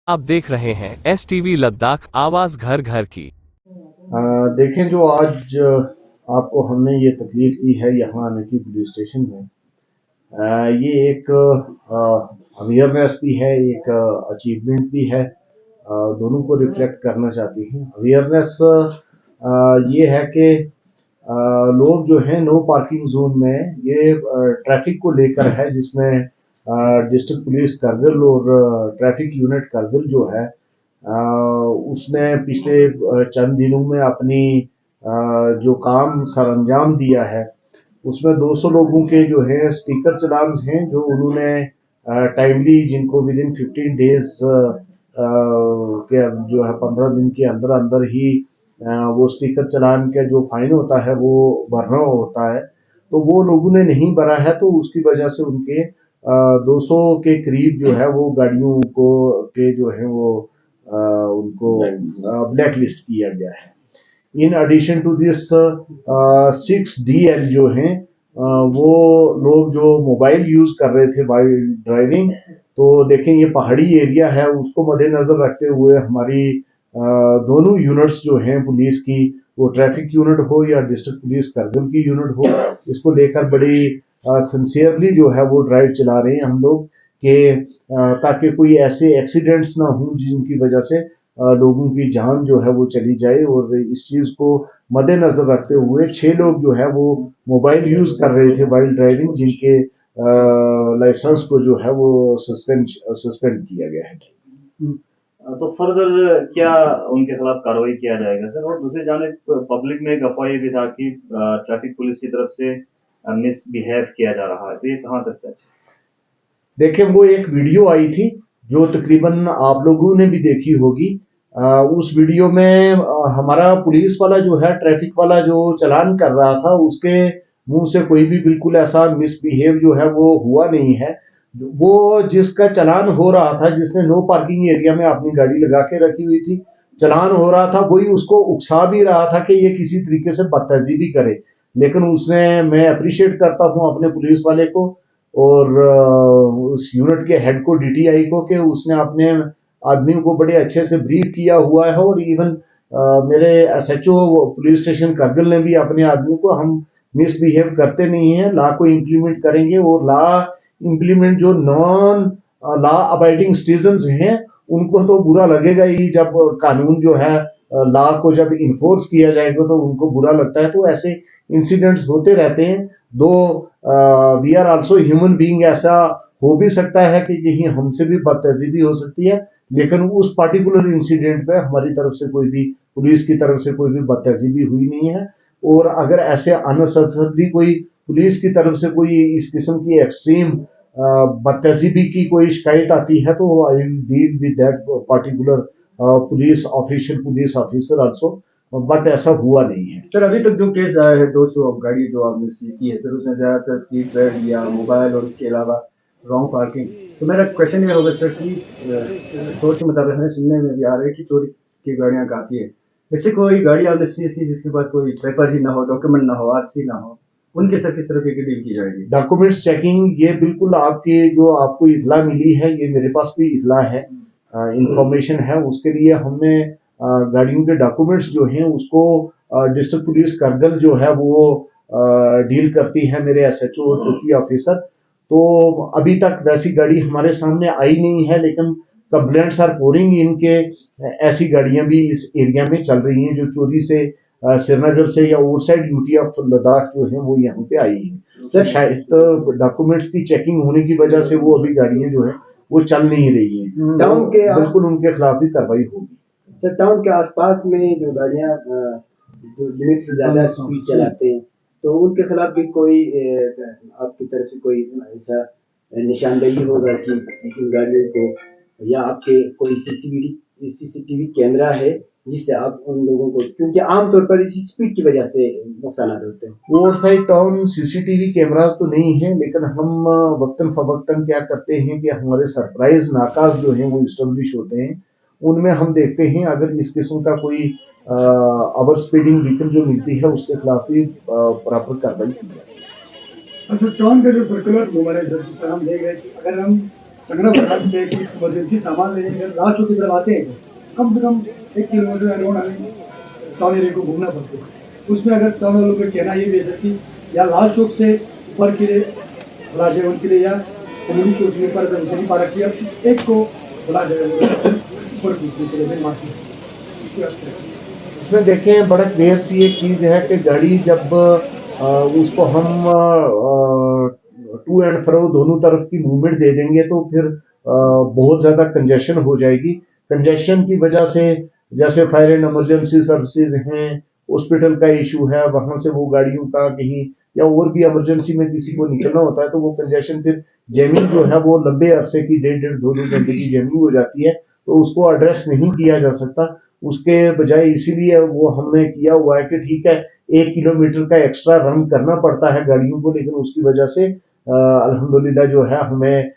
आप देख रहे हैं STV लद्दाख, आवाज घर घर की। देखें, जो आज आपको हमने ये तकलीफ दी है यहाँ आने की पुलिस स्टेशन में, ये एक अवेयरनेस भी है, एक अचीवमेंट भी है। दोनों को रिफ्लेक्ट करना चाहती हैं। अवेयरनेस ये है कि लोग जो हैं नो पार्किंग जोन में, ये ट्रैफिक को लेकर है, जिसमें डिस्ट्रिक्ट पुलिस करगिल और ट्रैफिक यूनिट करगिल जो है, उसने पिछले चंद दिनों में अपनी जो काम सरअंजाम दिया है, उसमें 200 लोगों के जो है स्टिकर चलान हैं, जो उन्होंने टाइमली, जिनको विद इन 15 डेज के, जो है 15 दिन के अंदर अंदर ही वो स्टिकर चलान का जो फाइन होता है वो भरना होता है, तो वो लोगों ने नहीं भरा है, तो उसकी वजह से उनके 200 के करीब जो है वो गाड़ियों को के जो है वो उनको ब्लैक लिस्ट किया गया है। In addition to this 6DL जो हैं, वो लोग जो मोबाइल यूज कर रहे थे वाइल ड्राइविंग, तो देखें ये पहाड़ी एरिया है, उसको मद्देनजर रखते हुए हमारी दोनों यूनिट्स जो हैं पुलिस की, वो ट्रैफिक यूनिट हो या डिस्ट्रिक्ट पुलिस करगिल की यूनिट हो, इसको लेकर बड़ी सिंसियरली जो है वो ड्राइव चला रहे हैं हम लोग, कि ताकि कोई ऐसे एक्सीडेंट्स ना हो जिनकी वजह से लोगों की जान जो है वो चली जाए। और इस चीज को मद्देनजर रखते हुए 6 लोग जो है वो मोबाइल यूज कर रहे थे वाइल ड्राइविंग, जिनके लाइसेंस को जो है वो सस्पेंड किया गया है। तो फर्दर क्या उनके खिलाफ कार्रवाई किया जाएगा सर? और दूसरी जानिब पब्लिक में एक अफवाह ये भी था कि ट्रैफिक पुलिस की तरफ से मिसबिहेव किया जा रहा है, तो ये कहाँ तक सच है? देखिए, वो एक वीडियो आई थी जो तकरीबन आप लोगों ने भी देखी होगी। उस वीडियो में हमारा पुलिस वाला जो है, ट्रैफिक वाला जो चालान कर रहा था, उसके मुंह से कोई भी बिल्कुल ऐसा मिसबिहेव जो है वो हुआ नहीं है। वो जिसका चालान हो रहा था, जिसने नो पार्किंग एरिया में अपनी गाड़ी लगा के रखी हुई थी, चालान हो रहा था, वही उसको उकसा भी रहा था कि ये किसी तरीके से बदतमीजी करे। लेकिन उसने, मैं अप्रिशिएट करता हूँ अपने पुलिस वाले को और उस यूनिट के हेड को, DTI को, कि उसने अपने आदमियों को बड़े अच्छे से ब्रीफ किया हुआ है। और इवन मेरे SHO पुलिस स्टेशन करगिल ने भी अपने आदमियों को, हम मिसबिहेव करते नहीं है, लॉ को इम्प्लीमेंट करेंगे, और लॉ इम्प्लीमेंट जो नॉन लॉ अबाइडिंग सिटीजन्स हैं उनको तो बुरा लगेगा ही, जब कानून जो है लॉ को जब इन्फोर्स किया जाएगा तो उनको बुरा लगता है। तो ऐसे इंसिडेंट्स होते रहते हैं। Though we are also human being, ऐसा हो भी सकता है कि यही हमसे भी बदतमीजी हो सकती है, लेकिन उस पर्टिकुलर इंसिडेंट पे हमारी तरफ से कोई भी, पुलिस की तरफ से कोई भी बदतमीजी हुई नहीं है। और अगर ऐसे अननेसेसरी कोई पुलिस की तरफ से कोई इस किस्म की एक्सट्रीम बदतमीजी की कोई शिकायत आती है, तो I will deal with that particular police officer also, but ऐसा हुआ नहीं है। सर, अभी तक जो केस आया है 200 गाड़ी जो आपने सीज की है सर, उसमें ज्यादातर सीट बेल्ट या मोबाइल और उसके अलावा रॉन्ग पार्किंग। तो मेरा क्वेश्चन ये होगा सर कि सोच के मुताबिक हमें सुनने में भी आ रहा है कि चोरी की गाड़ियां काफी है। जैसे कोई गाड़ी आपने सीज की जिसके पास कोई पेपर ही ना हो, डॉक्यूमेंट ना हो, RC ना हो, उनके सर किस तरह की डील की जाएगी? डॉक्यूमेंट्स चेकिंग, ये बिल्कुल आपके, जो आपको इतला मिली है, ये मेरे पास भी इतला है, इंफॉर्मेशन है, उसके लिए हमने गाड़ियों के डॉक्यूमेंट्स जो हैं उसको डिस्ट्रिक्ट पुलिस करगिल जो है वो डील करती है, मेरे SHO और चौकी ऑफिसर। तो अभी तक वैसी गाड़ी हमारे सामने आई नहीं है, लेकिन कंप्लेंट्स आर पोरिंग इनके, ऐसी गाड़ियां भी इस एरिया में चल रही हैं जो चोरी से श्रीनगर से या आउटसाइड यूटी ऑफ लद्दाख जो है वो यहाँ पे आई है। सर, शायद डॉक्यूमेंट्स की चेकिंग होने की वजह से वो अभी गाड़ियां जो है वो चल नहीं रही हैं। टाउन के बिल्कुल उनके खिलाफ भी कार्रवाई होगी। सर, टाउन के आसपास में जो गाड़ियां जो लिमिट से ज्यादा स्पीड चलाते हैं, तो उनके खिलाफ भी कोई आपकी तरफ से कोई ऐसा निशानदेही होगा कि इन गाड़ियों को, या आपके कोई CCTV कैमरा है जिससे आप उन लोगों को, क्योंकि आमतौर पर इसी स्पीड की वजह से नुकसान होते हैं। Road side town CCTV cameras तो नहीं है, लेकिन हम वक्तन फवक्तन क्या करते हैं कि हमारे सरप्राइज नाकाज जो हैं वो इस्टेब्लिश होते हैं, उनमें हम देखते हैं अगर इस किस्म का कोई ओवर स्पीडिंग व्हीकल जो मिलती है उसके खिलाफ भी प्रॉपर कार्रवाई की जाती है। अच्छा, टाउन का जो सर्कुलर घूम रहे सर, हम देख रहे हैं कि अगर हम संग्रह प्रधान से कि इमरजेंसी सामान लेने के लाल चौक की तरफ आते हैं तो कम से कम 1 किलोमीटर अराउंड हमें टाउन एरिया को घूमना पड़ता है। उसमें अगर टाउन वालों का कहना ये भी है कि या लाल चौक से ऊपर के लिए राजभवन के लिए या कम्युनिटी चौक के ऊपर हुसैनी पार्क से एक को बुला जाए ऊपर पूछने के लिए इसमें देखें बड़ा क्लियर सी एक चीज़ है कि गाड़ी जब उसको हम टू एंड फ्रो दोनों तरफ की मूवमेंट दे देंगे तो फिर बहुत ज़्यादा कंजेशन हो जाएगी। कंजेशन की वजह से जैसे फायर एंड इमरजेंसी सर्विसेज हैं, हॉस्पिटल का इशू है, वहाँ से वो गाड़ियों का कहीं या और भी इमरजेंसी में किसी को निकलना होता है तो वो कंजेशन फिर जैमिंग जो है वो लंबे अरसे की 1.5-2 घंटे की जैमिंग हो जाती है, तो उसको एड्रेस नहीं किया जा सकता। उसके बजाय इसीलिए वो हमने किया हुआ है कि ठीक है 1 किलोमीटर का एक्स्ट्रा रन करना पड़ता है गाड़ियों को, लेकिन उसकी वजह से अल्हम्दुलिल्लाह जो है हमें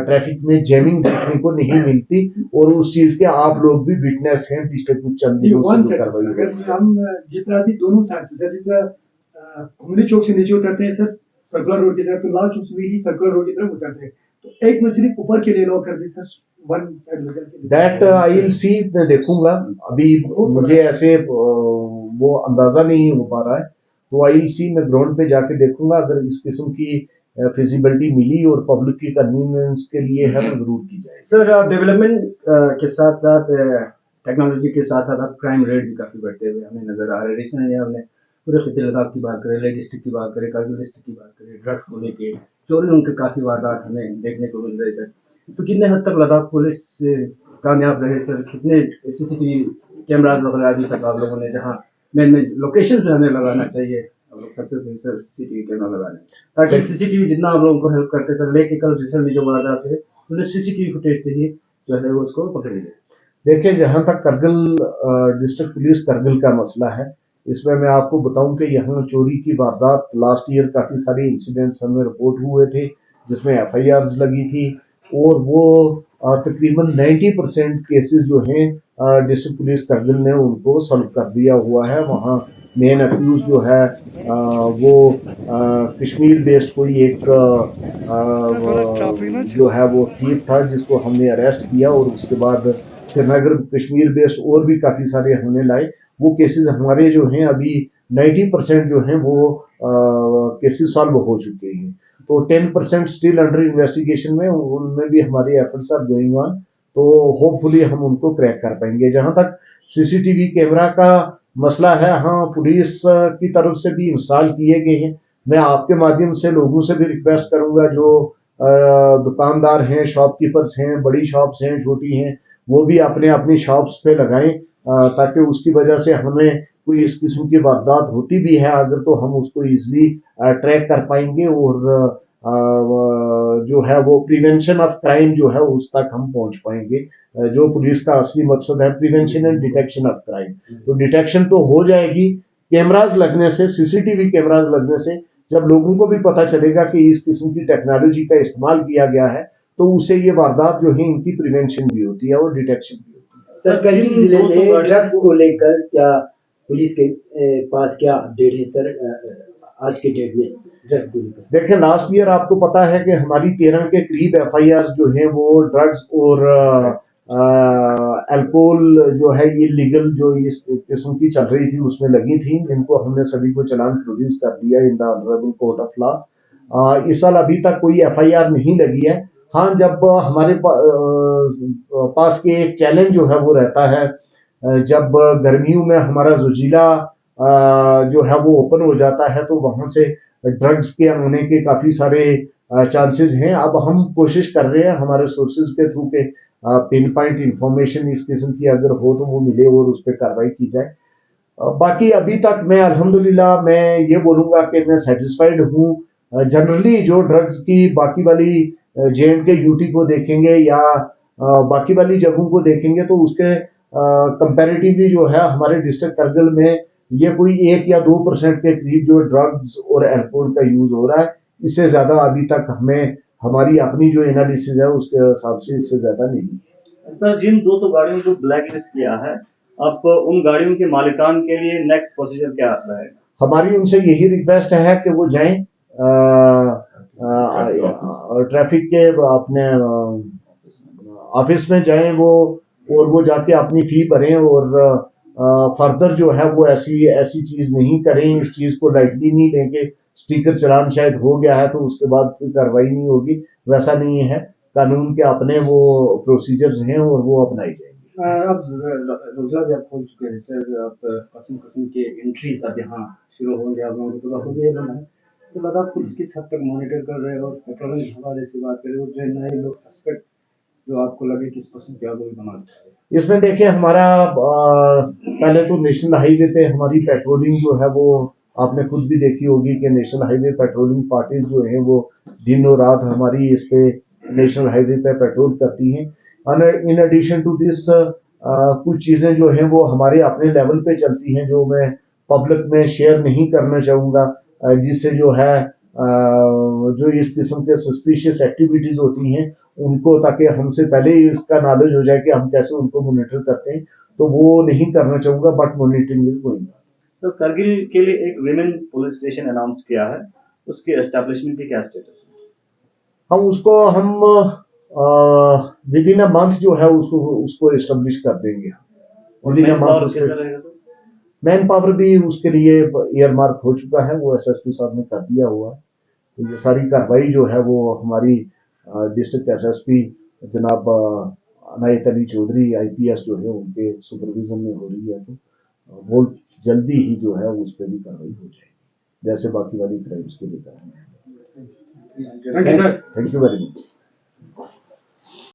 ट्रैफिक में जैमिंग देखने को नहीं मिलती और उस चीज के आप लोग भी विटनेस हैं पिछले कुछ चंद दिनों से जो कार्रवाई अगर हम जिस तरह की दोनों साइड से सर, जिस तरह कम्युनिटी चौक से नीचे उतरते हैं सर सर्कुलर रोड की तरफ, तो लाल चौक से भी सर्कुलर रोड की तरफ उतरते हैं, तो एक में सिर्फ ऊपर के लिए लो कर दी sir, one side that I will see, मैं देखूंगा अभी मुझे ऐसे वो अंदाजा नहीं हो पा रहा है, तो आई विल सी, मैं ग्राउंड पे जाके देखूंगा अगर इस किस्म की फिजिबिलिटी मिली और पब्लिक की कन्वीनियंस के लिए है तो जरूर की जाएगी। सर डेवलपमेंट के साथ साथ टेक्नोलॉजी के साथ साथ अब क्राइम रेट भी काफ़ी बढ़ते हुए हमें नज़र आ रहे हैं। रिसेंटली हमने पूरे खिते लद्दाख की बात करें, लेह डिस्ट्रिक्ट की बात करें, कारगिल डिस्ट्रिक्ट की बात करें, ड्रग्स को लेके चोरी उनके काफ़ी वारदात हमें देखने को मिल रहे सर। तो कितने हद तक लद्दाख पुलिस कामयाब रहे सर, कितने CCTV कैमराज वगैरह अभी तक आप लोगों ने जहाँ मेन मेन लोकेशन पे हमें लगाना चाहिए, हम लोग सबसे पहले सर CCTV कैमरा लगाने, ताकि CCTV जितना हम लोगों को हेल्प करते सर, लेके कल रिसेंटली जो वारदात है उन्हें CCTV फुटेज से ही जो है वो उसको पकड़ लिया। देखिए जहां तक करगिल डिस्ट्रिक्ट पुलिस करगिल का मसला है, इसमें मैं आपको बताऊं कि यहाँ चोरी की वारदात लास्ट ईयर काफी सारे इंसिडेंट्स हमें रिपोर्ट हुए थे जिसमें FIRs लगी थी और वो तकरीबन 90% केसेस जो हैं डिस्ट्रिक्ट पुलिस करगिल ने उनको सॉल्व कर दिया हुआ है। वहाँ मेन अक्यूज जो है वो कश्मीर बेस्ड कोई एक जो है वो थीफ था जिसको हमने अरेस्ट किया और उसके बाद श्रीनगर कश्मीर बेस्ड और भी काफी सारे हमने लाए। वो केसेस हमारे जो हैं अभी 90% जो हैं वो केसेस सॉल्व हो चुके हैं, तो 10% स्टिल अंडर इन्वेस्टिगेशन में, उनमें भी हमारे एफर्ट्स आर गोइंग ऑन, तो होपफुली हम उनको क्रैक कर पाएंगे। जहां तक CCTV कैमरा का मसला है, हाँ पुलिस की तरफ से भी इंस्टॉल किए गए हैं। मैं आपके माध्यम से लोगों से भी रिक्वेस्ट करूंगा जो दुकानदार हैं, शॉपकीपर्स हैं, बड़ी शॉप्स हैं, छोटी हैं, वो भी अपने अपनी शॉप्स पे लगाएं ताकि उसकी वजह से हमें कोई इस किस्म की वारदात होती भी है अगर तो हम उसको इजीली ट्रैक कर पाएंगे और जो है वो प्रिवेंशन ऑफ क्राइम जो है उस तक हम पहुंच पाएंगे। जो पुलिस का असली मकसद है prevention and detection of crime, तो डिटेक्शन तो हो जाएगी कैमराज लगने से, CCTV कैमराज लगने से। जब लोगों को भी पता चलेगा कि इस किस्म की टेक्नोलॉजी का इस्तेमाल किया गया है तो उससे ये वारदात जो है इनकी प्रिवेंशन भी होती है और डिटेक्शन भी होती है। सर करगिल जिले में ड्रग्स को लेकर क्या पुलिस के पास क्या अपडेट है सर आज के डेट में ड्रग्स को लेकर? देखिए लास्ट ईयर आपको पता है कि हमारी 13 के करीब FIRs जो हैं वो ड्रग्स और अल्कोहल जो है ये लीगल जो इस किस्म की चल रही थी उसमें लगी थी, जिनको हमने सभी को चालान प्रोड्यूस कर दिया in the honourable court of law. इस साल अभी तक कोई FIR नहीं लगी है। हाँ जब हमारे पास के एक चैलेंज जो है वो रहता है, जब गर्मियों में हमारा जुजीला जो है वो ओपन हो जाता है तो वहां से ड्रग्स के आने के काफी सारे चांसेस हैं। अब हम कोशिश कर रहे हैं हमारे सोर्सेज के थ्रू के पिन पॉइंट इंफॉर्मेशन इस किस्म की अगर हो तो वो मिले और उस पर कार्रवाई की जाए। बाकी अभी तक मैं अल्हम्दुलिल्लाह मैं ये बोलूंगा कि मैं सेटिस्फाइड हूँ। जनरली जो ड्रग्स की बाकी वाली J&K UT को देखेंगे या बाकी वाली जगहों को देखेंगे तो उसके कंपैरेटिवली जो है हमारे डिस्ट्रिक्ट करगिल में ये कोई 1 या 2% के करीब जो ड्रग्स और अल्कोहल का यूज हो रहा है, इससे ज्यादा अभी तक हमें हमारी अपनी जो एनालिसिस है उसके हिसाब से इससे ज्यादा नहीं। सर जिन 200 गाड़ियों को ब्लैक लिस्ट किया है, अब उन गाड़ियों के मालिकान के लिए नेक्स्ट प्रोसीजर क्या रहेगा? हमारी उनसे यही रिक्वेस्ट है कि वो जाएं ट्रैफिक के अपने ऑफिस में जाएं वो जाके अपनी फी भरें और फर्दर जो है वो ऐसी ऐसी चीज नहीं करें, इस चीज को लाइटली नहीं लेंगे। स्टिकर चलान शायद हो गया है तो उसके बाद कोई कार्रवाई नहीं होगी, वैसा नहीं है। कानून के अपने वो प्रोसीजर्स हैं और वो अपनाई जाएंगे। अब रोजगार भी आप खोल चुके हैं सर, आप कस्म कस्म के एंट्रीज अब यहाँ शुरू होंगे, आप लोगों को खुद ये है तो लद्दाख पुलिस किस हद तक मॉनिटर कर रहे हैं, और पेट्रोलिंग के हवाले से बात करें, और जो नए लोग सस्पेक्ट जो आपको लगे किस कस्म की आगे बना इसमें देखिए हमारा पहले तो नेशनल हाईवे पे हमारी पेट्रोलिंग जो है वो आपने खुद भी देखी होगी कि नेशनल हाईवे पेट्रोलिंग पार्टीज जो हैं वो दिन और रात हमारी इस पे नेशनल हाईवे पे पेट्रोल करती हैं। इन एडिशन टू दिस कुछ चीजें जो हैं वो हमारे अपने लेवल पे चलती हैं जो मैं पब्लिक में शेयर नहीं करना चाहूँगा, जिससे जो है जो इस किस्म के सस्पिशियस एक्टिविटीज होती हैं उनको, ताकि हमसे पहले ही इसका नॉलेज हो जाए कि हम कैसे उनको मॉनिटर करते हैं, तो वो नहीं करना चाहूँगा, बट मॉनिटरिंग इज गोइंग। तो करगिल के लिए एक विमेन पुलिस स्टेशन अनाउंस किया है, उसके एस्टैब्लिशमेंट की क्या स्टेटस है? हम विद इन अ मंथ जो है उसको एस्टेब्लिश कर देंगे। With in a month man power भी उसके लिए एयर मार्क हो चुका है, वो एसएसपी साहब ने कर दिया हुआ है। तो ये सारी कार्रवाई जो है वो हमारी डिस्ट्रिक्ट एसएसपी जनाब अनायत अली चौधरी आईपीएस जो है उनके सुपरविजन में हो रही है। तो वो जल्दी ही जो है उस पर भी कार्रवाई हो जाएगी, जैसे बाकी वाली क्राइम्स के लिए कर रहे हैं। Thank you very much.